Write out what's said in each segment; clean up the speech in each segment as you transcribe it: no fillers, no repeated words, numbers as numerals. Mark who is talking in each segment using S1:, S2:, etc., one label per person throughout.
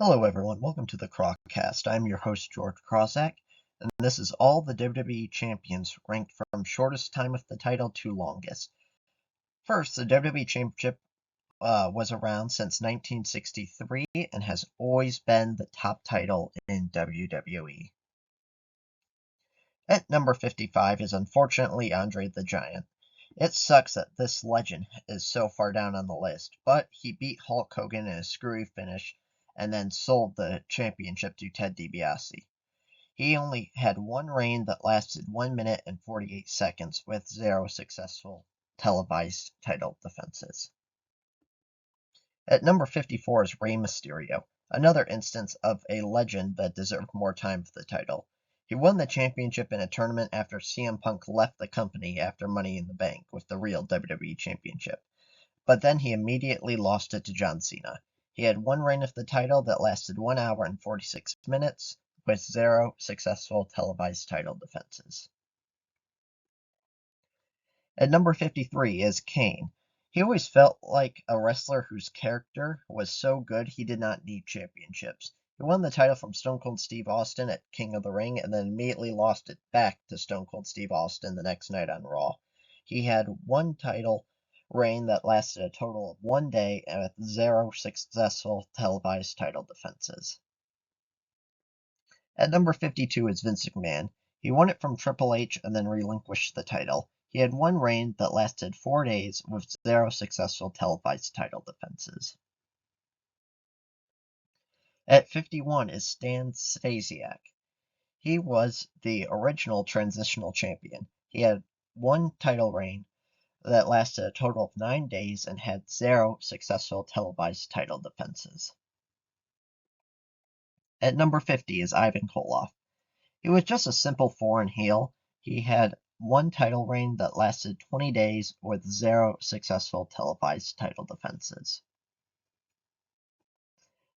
S1: Hello everyone, welcome to the Crocast. I'm your host George Crozak, and this is all the WWE champions ranked from shortest time with the title to longest. First, the WWE Championship was around since 1963 and has always been the top title in WWE. At number 55 is unfortunately Andre the Giant. It sucks that this legend is so far down on the list, but he beat Hulk Hogan in a screwy finish and then sold the championship to Ted DiBiase. He only had one reign that lasted 1 minute and 48 seconds with 0 successful televised title defenses. At number 54 is Rey Mysterio, another instance of a legend that deserved more time for the title. He won the championship in a tournament after CM Punk left the company after Money in the Bank with the real WWE Championship. But then he immediately lost it to John Cena. He had one reign of the title that lasted 1 hour and 46 minutes with 0 successful televised title defenses. At number 53 is Kane. He always felt like a wrestler whose character was so good he did not need championships. He won the title from Stone Cold Steve Austin at King of the Ring and then immediately lost it back to Stone Cold Steve Austin the next night on Raw. He had one title reign that lasted a total of 1 day and with 0 successful televised title defenses. At number 52 is Vince McMahon. He won it from Triple H and then relinquished the title. He had one reign that lasted 4 days with 0 successful televised title defenses. At 51 is Stan Stasiak. He was the original transitional champion. He had one title reign that lasted a total of 9 days and had 0 successful televised title defenses. At number 50 is Ivan Koloff. He was just a simple foreign heel. He had one title reign that lasted 20 days with 0 successful televised title defenses.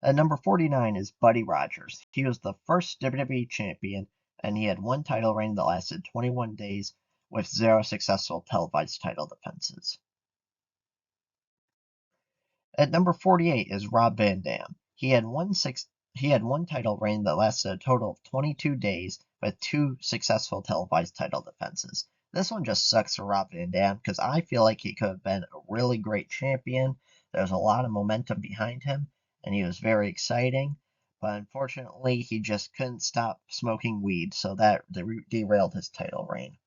S1: At number 49 is Buddy Rogers. He was the first WWE champion, and he had one title reign that lasted 21 days with 0 successful televised title defenses. At number 48 is Rob Van Dam. He had one title reign that lasted a total of 22 days with 2 successful televised title defenses. This one just sucks for Rob Van Dam because I feel like he could have been a really great champion. There's a lot of momentum behind him, and he was very exciting. But unfortunately, he just couldn't stop smoking weed, so that derailed his title reign.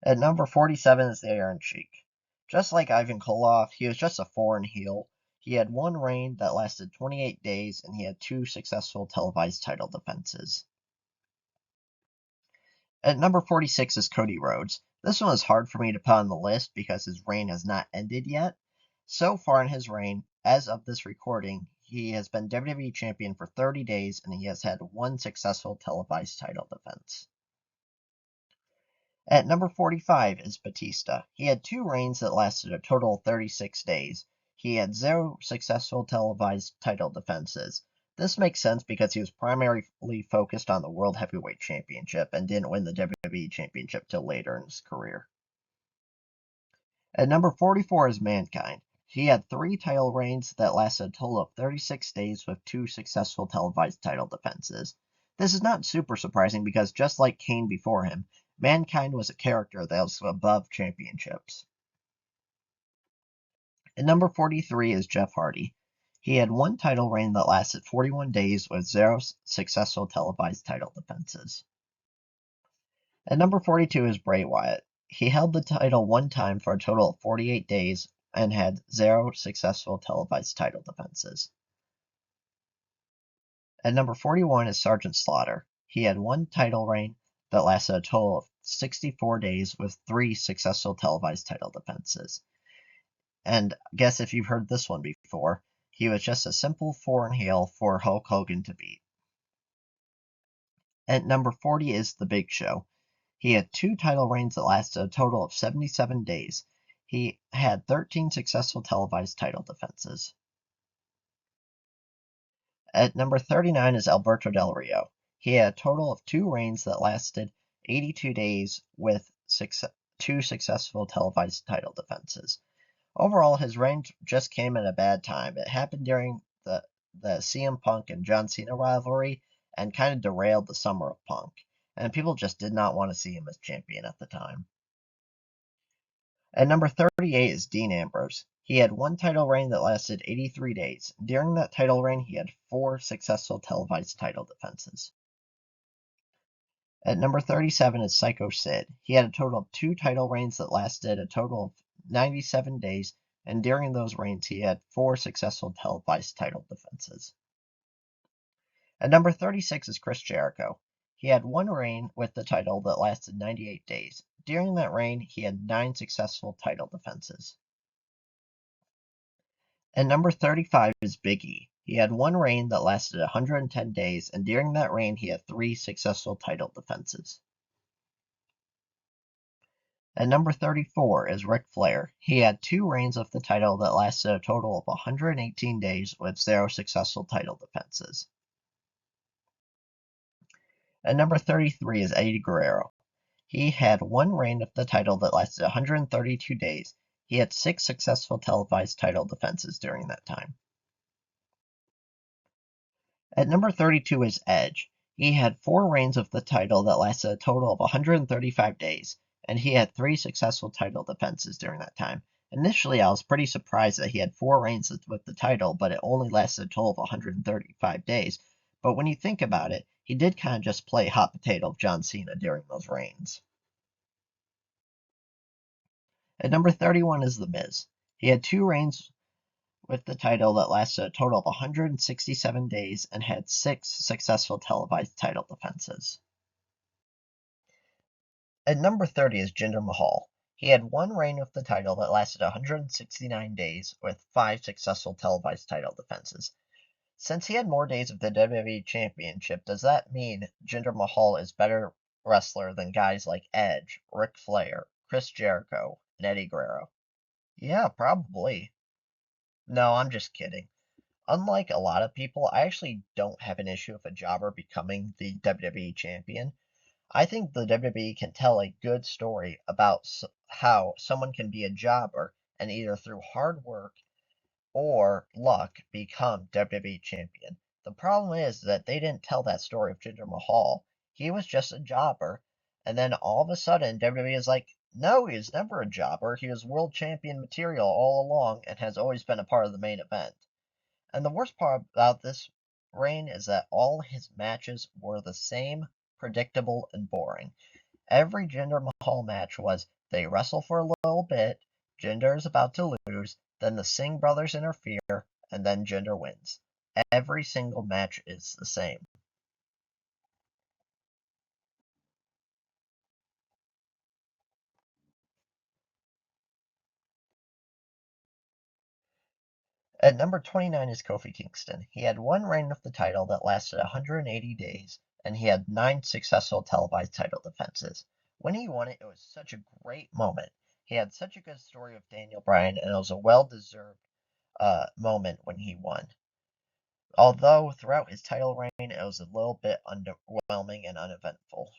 S1: At number 47 is the Iron Sheik. Just like Ivan Koloff, he was just a foreign heel. He had one reign that lasted 28 days, and he had 2 successful televised title defenses. At number 46 is Cody Rhodes. This one is hard for me to put on the list because his reign has not ended yet. So far in his reign, as of this recording, he has been WWE Champion for 30 days, and he has had 1 successful televised title defense. At number 45 is Batista. He had 2 reigns that lasted a total of 36 days. He had 0 successful televised title defenses. This makes sense because he was primarily focused on the World Heavyweight Championship and didn't win the WWE Championship till later in his career. At number 44 is Mankind. He had 3 title reigns that lasted a total of 36 days with 2 successful televised title defenses. This is not super surprising because just like Kane before him, Mankind was a character that was above championships. At number 43 is Jeff Hardy. He had one title reign that lasted 41 days with 0 successful televised title defenses. At number 42 is Bray Wyatt. He held the title one time for a total of 48 days and had 0 successful televised title defenses. At number 41 is Sergeant Slaughter. He had one title reign that lasted a total of 64 days with 3 successful televised title defenses. And guess if you've heard this one before, he was just a simple foreign heel for Hulk Hogan to beat. At number 40 is The Big Show. He had 2 title reigns that lasted a total of 77 days. He had 13 successful televised title defenses. At number 39 is Alberto Del Rio. He had a total of 2 reigns that lasted 82 days with 2 successful televised title defenses. Overall, his reign just came at a bad time. It happened during the CM Punk and John Cena rivalry and kind of derailed the summer of Punk. And people just did not want to see him as champion at the time. At number 38 is Dean Ambrose. He had one title reign that lasted 83 days. During that title reign, he had 4 successful televised title defenses. At number 37 is Psycho Sid. He had a total of 2 title reigns that lasted a total of 97 days, and during those reigns, he had 4 successful televised title defenses. At number 36 is Chris Jericho. He had one reign with the title that lasted 98 days. During that reign, he had 9 successful title defenses. At number 35 is Big E. He had one reign that lasted 110 days, and during that reign, he had 3 successful title defenses. At number 34 is Ric Flair. He had 2 reigns of the title that lasted a total of 118 days with 0 successful title defenses. At number 33 is Eddie Guerrero. He had one reign of the title that lasted 132 days. He had 6 successful televised title defenses during that time. At number 32 is Edge. He had 4 reigns of the title that lasted a total of 135 days, and he had 3 successful title defenses during that time. Initially, I was pretty surprised that he had 4 reigns with the title, but it only lasted a total of 135 days. But when you think about it, he did kind of just play hot potato of John Cena during those reigns. At number 31 is The Miz. He had 2 reigns with the title that lasted a total of 167 days and had 6 successful televised title defenses. At number 30 is Jinder Mahal. He had one reign with the title that lasted 169 days with 5 successful televised title defenses. Since he had more days of the WWE Championship, does that mean Jinder Mahal is better wrestler than guys like Edge, Ric Flair, Chris Jericho, and Eddie Guerrero? Yeah, probably. No, I'm just kidding. Unlike a lot of people, I actually don't have an issue with a jobber becoming the WWE champion. I think the WWE can tell a good story about how someone can be a jobber and either through hard work or luck become WWE champion. The problem is that they didn't tell that story of Jinder Mahal. He was just a jobber, and then all of a sudden WWE is like, no, he was never a jobber. He was world champion material all along and has always been a part of the main event. And the worst part about this reign is that all his matches were the same, predictable, and boring. Every Jinder Mahal match was they wrestle for a little bit, Jinder is about to lose, then the Singh brothers interfere, and then Jinder wins. Every single match is the same. At number 29 is Kofi Kingston. He had one reign of the title that lasted 180 days, and he had 9 successful televised title defenses. When he won it, it was such a great moment. He had such a good story with Daniel Bryan, and it was a well-deserved moment when he won. Although throughout his title reign, it was a little bit underwhelming and uneventful.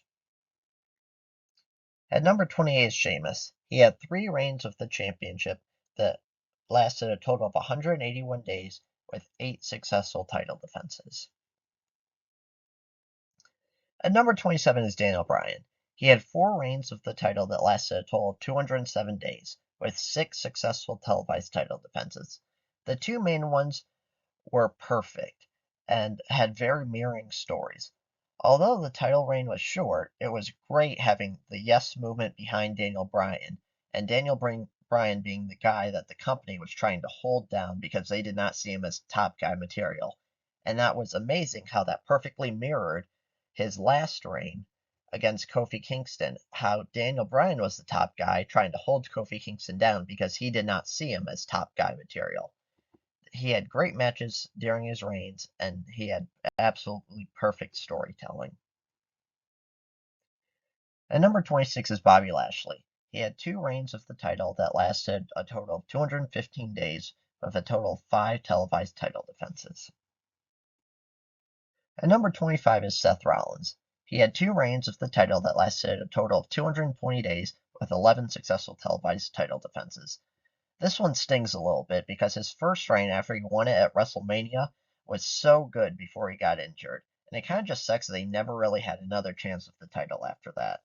S1: At number 28 is Sheamus. He had 3 reigns of the championship that lasted a total of 181 days with 8 successful title defenses. At number 27 is Daniel Bryan. He had 4 reigns of the title that lasted a total of 207 days with 6 successful televised title defenses. The 2 main ones were perfect and had very mirroring stories. Although the title reign was short, it was great having the yes movement behind Daniel Bryan, and Daniel Bryan being the guy that the company was trying to hold down because they did not see him as top guy material. And that was amazing how that perfectly mirrored his last reign against Kofi Kingston, how Daniel Bryan was the top guy trying to hold Kofi Kingston down because he did not see him as top guy material. He had great matches during his reigns, and he had absolutely perfect storytelling. At number 26 is Bobby Lashley. He had 2 reigns of the title that lasted a total of 215 days with a total of 5 televised title defenses. At number 25 is Seth Rollins. He had 2 reigns of the title that lasted a total of 220 days with 11 successful televised title defenses. This one stings a little bit because his first reign after he won it at WrestleMania was so good before he got injured, and it kind of just sucks that he never really had another chance with the title after that.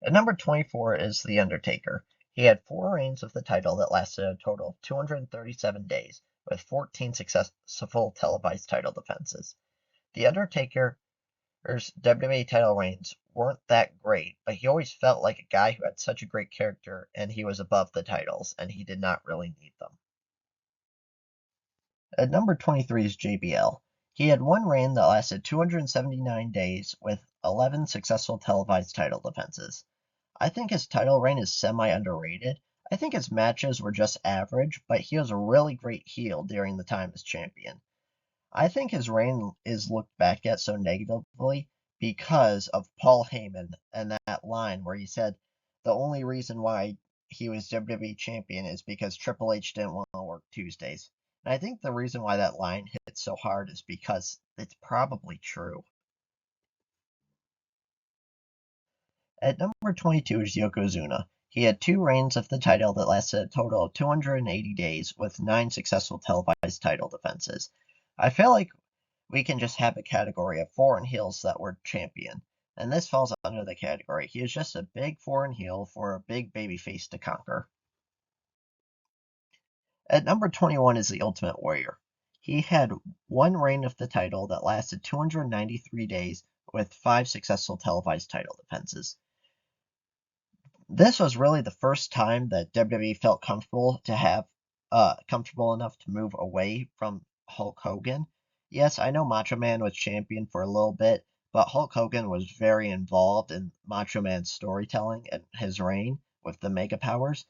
S1: At number 24 is The Undertaker. He had 4 reigns of the title that lasted a total of 237 days, with 14 successful televised title defenses. The Undertaker's WWE title reigns weren't that great, but he always felt like a guy who had such a great character and he was above the titles, and he did not really need them. At number 23 is JBL. He had 1 reign that lasted 279 days with 11 successful televised title defenses. I think his title reign is semi-underrated. I think his matches were just average, but he was a really great heel during the time as champion. I think his reign is looked back at so negatively because of Paul Heyman and that line where he said the only reason why he was WWE champion is because Triple H didn't want to work Tuesdays. And I think the reason why that line hits so hard is because it's probably true. At number 22 is Yokozuna. He had 2 reigns of the title that lasted a total of 280 days with 9 successful televised title defenses. I feel like we can just have a category of foreign heels that were champion, and this falls under the category. He is just a big foreign heel for a big babyface to conquer. At number 21 is the Ultimate Warrior. He had 1 reign of the title that lasted 293 days with 5 successful televised title defenses. This was really the first time that WWE felt comfortable enough to move away from Hulk Hogan. Yes, I know Macho Man was champion for a little bit, but Hulk Hogan was very involved in Macho Man's storytelling and his reign with the Mega Powers,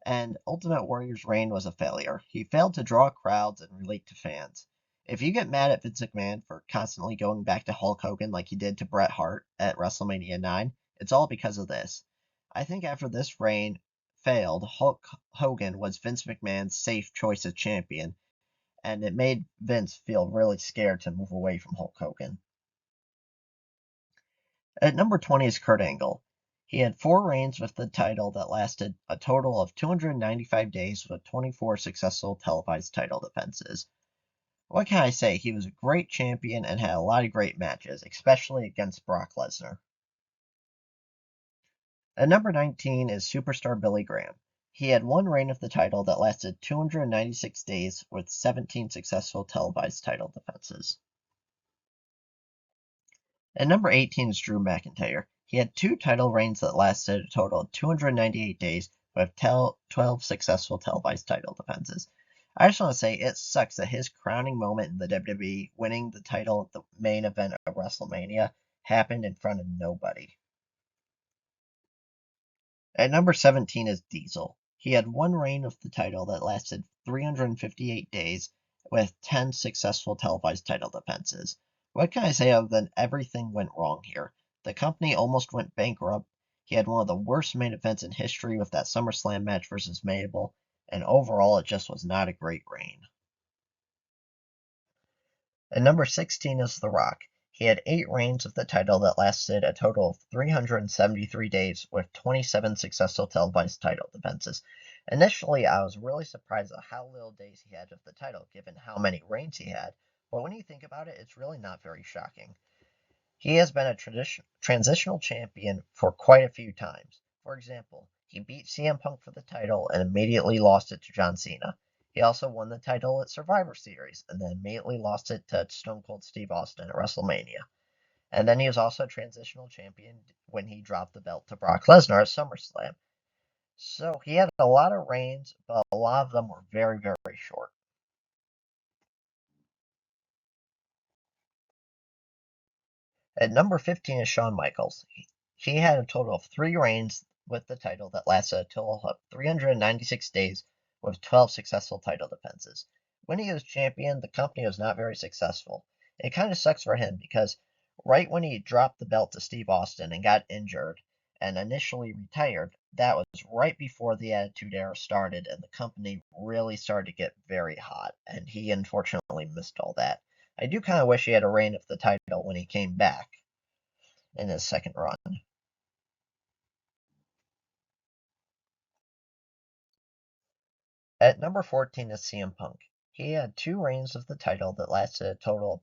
S1: and Ultimate Warrior's reign was a failure. He failed to draw crowds and relate to fans. If you get mad at Vince McMahon for constantly going back to Hulk Hogan like he did to Bret Hart at WrestleMania 9, it's all because of this. I think after this reign failed, Hulk Hogan was Vince McMahon's safe choice as champion, and it made Vince feel really scared to move away from Hulk Hogan. At number 20 is Kurt Angle. He had 4 reigns with the title that lasted a total of 295 days with 24 successful televised title defenses. What can I say? He was a great champion and had a lot of great matches, especially against Brock Lesnar. At number 19 is superstar Billy Graham. He had 1 reign of the title that lasted 296 days with 17 successful televised title defenses. At number 18 is Drew McIntyre. He had 2 title reigns that lasted a total of 298 days with 12 successful televised title defenses. I just want to say it sucks that his crowning moment in the WWE, winning the title at the main event of WrestleMania, happened in front of nobody. At number 17 is Diesel. He had 1 reign of the title that lasted 358 days with 10 successful televised title defenses. What can I say other than everything went wrong here? The company almost went bankrupt. He had one of the worst main events in history with that SummerSlam match versus Mabel, and overall it just was not a great reign. At number 16 is The Rock. He had 8 reigns of the title that lasted a total of 373 days with 27 successful televised title defenses. Initially, I was really surprised at how little days he had of the title, given how many reigns he had, but when you think about it, it's really not very shocking. He has been a transitional champion for quite a few times. For example, he beat CM Punk for the title and immediately lost it to John Cena. He also won the title at Survivor Series and then immediately lost it to Stone Cold Steve Austin at WrestleMania. And then he was also a transitional champion when he dropped the belt to Brock Lesnar at SummerSlam. So he had a lot of reigns, but a lot of them were very, very short. At number 15 is Shawn Michaels. He had a total of 3 reigns with the title that lasted a total of 396 days with 12 successful title defenses. When he was champion, the company was not very successful. It kind of sucks for him because right when he dropped the belt to Steve Austin and got injured and initially retired, that was right before the Attitude Era started and the company really started to get very hot, and he unfortunately missed all that. I do kind of wish he had a reign of the title when he came back in his second run. At number 14 is CM Punk. He had two reigns of the title that lasted a total of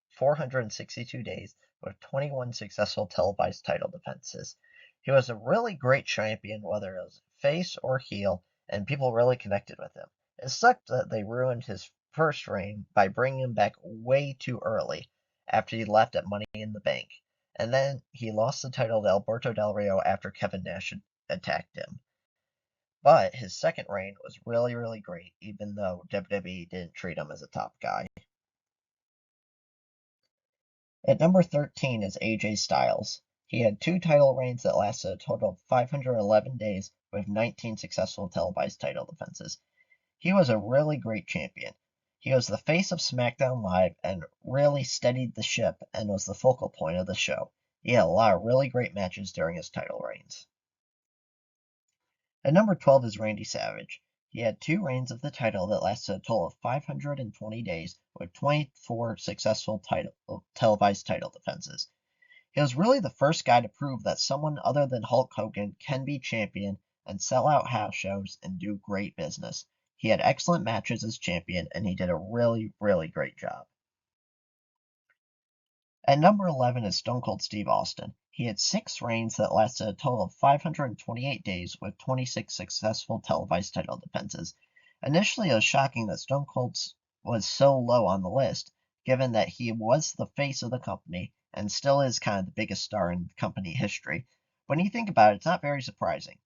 S1: 462 days with 21 successful televised title defenses. He was a really great champion, whether it was face or heel, and people really connected with him. It sucked that they ruined his first reign by bringing him back way too early after he left at Money in the Bank. And then he lost the title to Alberto Del Rio after Kevin Nash attacked him. But his second reign was really, really great, even though WWE didn't treat him as a top guy. At number 13 is AJ Styles. He had two title reigns that lasted a total of 511 days with 19 successful televised title defenses. He was a really great champion. He was the face of SmackDown Live and really steadied the ship and was the focal point of the show. He had a lot of really great matches during his title reigns. At number 12 is Randy Savage. He had two reigns of the title that lasted a total of 520 days with 24 successful televised title defenses. He was really the first guy to prove that someone other than Hulk Hogan can be champion and sell out house shows and do great business. He had excellent matches as champion, and he did a really, really great job. At number 11 is Stone Cold Steve Austin. He had six reigns that lasted a total of 528 days with 26 successful televised title defenses. Initially, it was shocking that Stone Cold was so low on the list, given that he was the face of the company and still is kind of the biggest star in company history. When you think about it, it's not very surprising.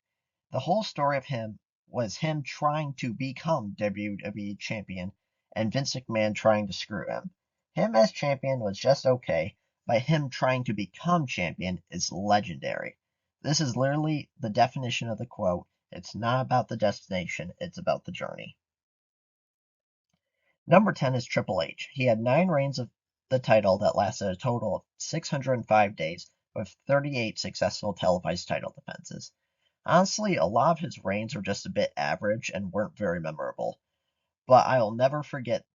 S1: The whole story of him was him trying to become WWE champion and Vince McMahon trying to screw him. Him as champion was just okay, but him trying to become champion is legendary. This is literally the definition of the quote, "It's not about the destination, it's about the journey." Number 10 is Triple H. He had nine reigns of the title that lasted a total of 605 days with 38 successful televised title defenses. Honestly, a lot of his reigns were just a bit average and weren't very memorable. But I'll never forget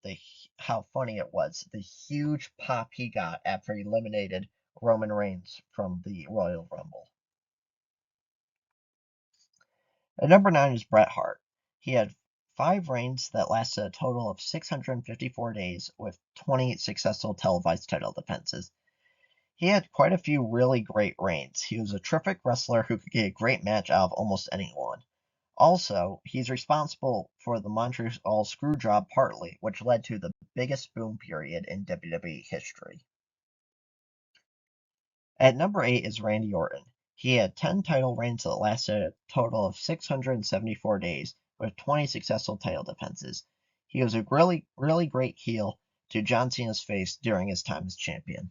S1: how funny it was, the huge pop he got after he eliminated Roman Reigns from the Royal Rumble. At number 9 is Bret Hart. He had five reigns that lasted a total of 654 days with 20 successful televised title defenses. He had quite a few really great reigns. He was a terrific wrestler who could get a great match out of almost anyone. Also, he's responsible for the Montreal Screwjob partly, which led to the biggest boom period in WWE history. At number 8 is Randy Orton. He had 10 title reigns that lasted a total of 674 days, with 20 successful title defenses. He was a really, really great heel to John Cena's face during his time as champion.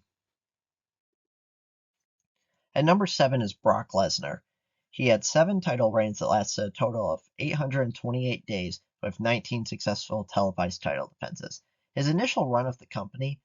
S1: At number 7 is Brock Lesnar. He had seven title reigns that lasted a total of 828 days with 19 successful televised title defenses. His initial run of the company,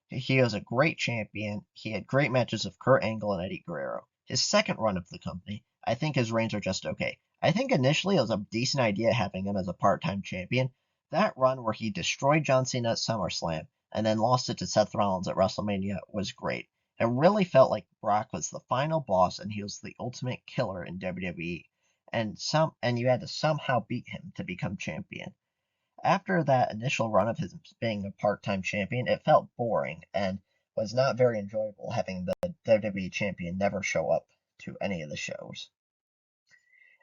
S1: he was a great champion. He had great matches with Kurt Angle and Eddie Guerrero. His second run of the company, I think his reigns are just okay. I think initially it was a decent idea having him as a part-time champion. That run where he destroyed John Cena at SummerSlam and then lost it to Seth Rollins at WrestleMania was great. It really felt like Brock was the final boss and he was the ultimate killer in WWE. And you had to somehow beat him to become champion. After that initial run of his being a part-time champion, it felt boring and was not very enjoyable having the WWE champion never show up to any of the shows.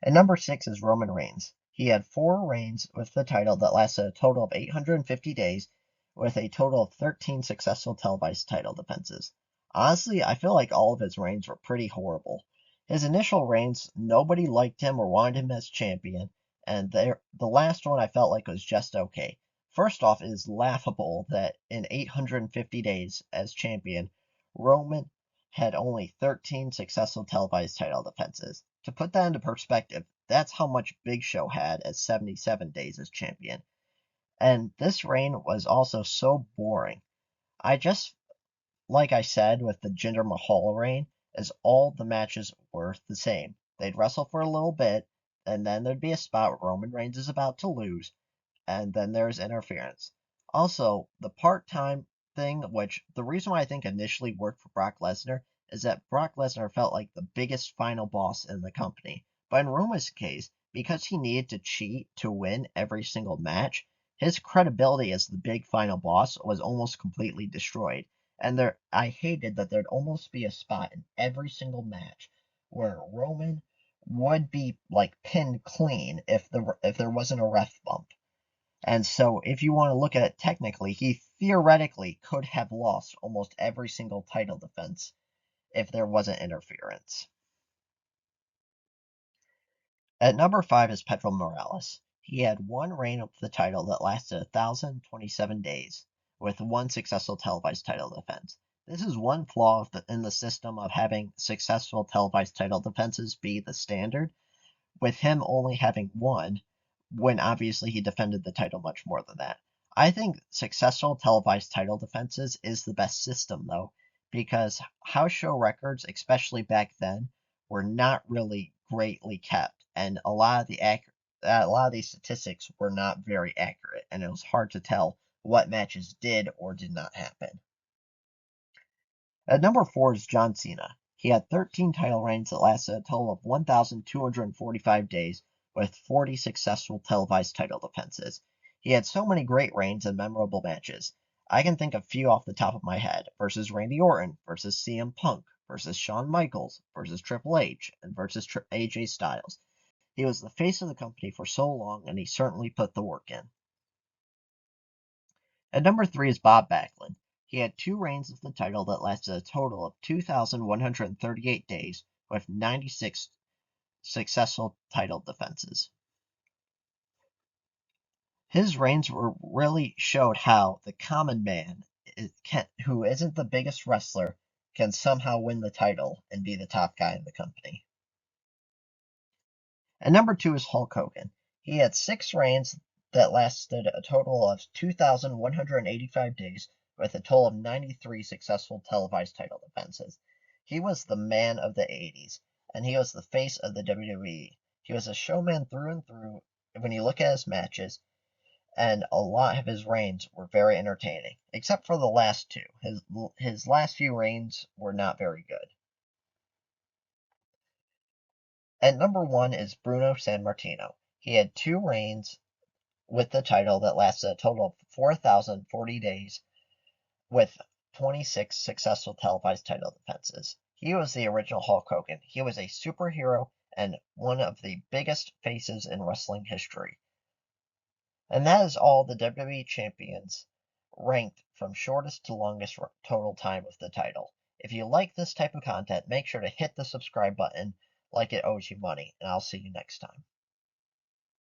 S1: And number 6 is Roman Reigns. He had four reigns with the title that lasted a total of 850 days, with a total of 13 successful televised title defenses. Honestly, I feel like all of his reigns were pretty horrible. His initial reigns, nobody liked him or wanted him as champion, and the last one I felt like was just okay. First off, it is laughable that in 850 days as champion, Roman had only 13 successful televised title defenses. To put that into perspective, that's how much Big Show had at 77 days as champion. And this reign was also so boring. Like I said with the Jinder Mahal reign, is all the matches were the same. They'd wrestle for a little bit, and then there'd be a spot where Roman Reigns is about to lose, and then there's interference. Also, the part-time thing, which the reason why I think initially worked for Brock Lesnar is that Brock Lesnar felt like the biggest final boss in the company. But in Roman's case, Because he needed to cheat to win every single match, his credibility as the big final boss was almost completely destroyed. And I hated that there'd almost be a spot in every single match where Roman would be like pinned clean if there wasn't a ref bump. And so, if you want to look at it technically, he theoretically could have lost almost every single title defense if there wasn't interference. At number 5 is Pedro Morales. He had one reign of the title that lasted 1,027 days, with one successful televised title defense. This is one flaw in the system of having successful televised title defenses be the standard, with him only having one, when obviously he defended the title much more than that. I think successful televised title defenses is the best system, though, because house show records, especially back then, were not really greatly kept, and a lot of these statistics were not very accurate, and it was hard to tell what matches did or did not happen. At number 4 is John Cena. He had 13 title reigns that lasted a total of 1,245 days, with 40 successful televised title defenses. He had so many great reigns and memorable matches. I can think of a few off the top of my head: versus Randy Orton, versus CM Punk, versus Shawn Michaels, versus Triple H, and versus AJ Styles. He was the face of the company for so long, and he certainly put the work in. At number 3 is Bob Backlund. He had two reigns of the title that lasted a total of 2,138 days, with 96 successful title defenses. His reigns really showed how the common man, who isn't the biggest wrestler, can somehow win the title and be the top guy in the company. And number 2 is Hulk Hogan. He had 6 reigns that lasted a total of 2,185 days, with a total of 93 successful televised title defenses. He was the man of the 80s, and he was the face of the WWE. He was a showman through and through when you look at his matches, and a lot of his reigns were very entertaining, except for the last two. His last few reigns were not very good. At number 1 is Bruno Sammartino. He had 2 reigns with the title that lasted a total of 4,040 days, with 26 successful televised title defenses. He was the original Hulk Hogan. He was a superhero and one of the biggest faces in wrestling history. And that is all the WWE champions ranked from shortest to longest total time with the title. If you like this type of content, make sure to hit the subscribe button like it owes you money, and I'll see you next time.